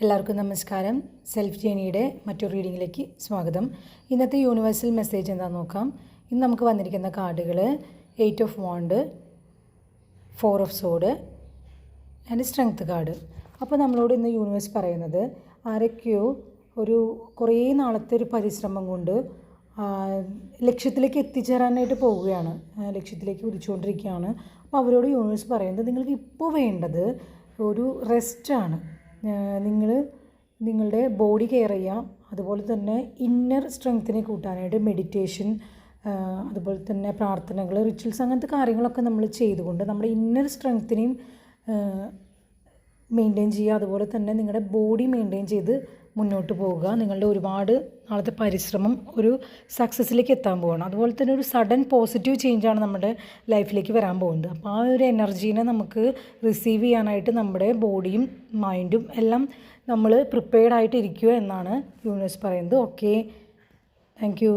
എല്ലാവർക്കും നമസ്കാരം. സെൽഫ് ജേണിയുടെ മറ്റൊരു റീഡിങ്ങിലേക്ക് സ്വാഗതം. ഇന്നത്തെ യൂണിവേഴ്സൽ മെസ്സേജ് എന്താണെന്ന് നോക്കാം. ഇന്ന് നമുക്ക് വന്നിരിക്കുന്ന കാർഡുകൾ 8 of wand, 4 of സോഡ് and strength card. അപ്പോൾ നമ്മളോട് ഇന്ന് യൂണിവേഴ്സ് പറയുന്നത് ആരൊക്കെയോ കുറേ നാളത്തെ ഒരു പരിശ്രമം കൊണ്ട് ലക്ഷ്യത്തിലേക്ക് എത്തിച്ചേരാനായിട്ട് പോവുകയാണ്, ലക്ഷ്യത്തിലേക്ക് കുതിച്ചുകൊണ്ടിരിക്കുകയാണ്. അപ്പോൾ അവരോട് യൂണിവേഴ്സ് പറയുന്നത് നിങ്ങൾക്ക് ഇപ്പോൾ വേണ്ടത് ഒരു റെസ്റ്റാണ്. നിങ്ങൾ നിങ്ങളുടെ ബോഡി കെയർ ചെയ്യുക, അതുപോലെ തന്നെ ഇന്നർ സ്ട്രെങ്ത്തിനെ കൂട്ടാനായിട്ട് മെഡിറ്റേഷൻ, അതുപോലെ തന്നെ പ്രാർത്ഥനകൾ, റിച്വൽസ്, അങ്ങനത്തെ കാര്യങ്ങളൊക്കെ നമ്മൾ ചെയ്തുകൊണ്ട് നമ്മുടെ ഇന്നർ സ്ട്രെങ്ത്തിനെയും മെയിൻറ്റെയിൻ ചെയ്യുക. അതുപോലെ തന്നെ നിങ്ങളുടെ ബോഡി മെയിൻറ്റെയിൻ ചെയ്ത് മുന്നോട്ട് പോവുക. നിങ്ങളുടെ ഒരുപാട് നാളത്തെ പരിശ്രമം ഒരു സക്സസ്സിലേക്ക് എത്താൻ പോവുകയാണ്. അതുപോലെ തന്നെ ഒരു സഡൻ പോസിറ്റീവ് ചേഞ്ചാണ് നമ്മുടെ ലൈഫിലേക്ക് വരാൻ പോകുന്നത്. അപ്പോൾ ആ ഒരു എനർജീനെ നമുക്ക് റിസീവ് ചെയ്യാനായിട്ട് നമ്മുടെ ബോഡിയും മൈൻഡും എല്ലാം നമ്മൾ പ്രിപ്പയർഡ് ആയിട്ട് ഇരിക്കുക എന്നാണ് യൂണിവേഴ്സ് പറയുന്നത്. Okay, thank you.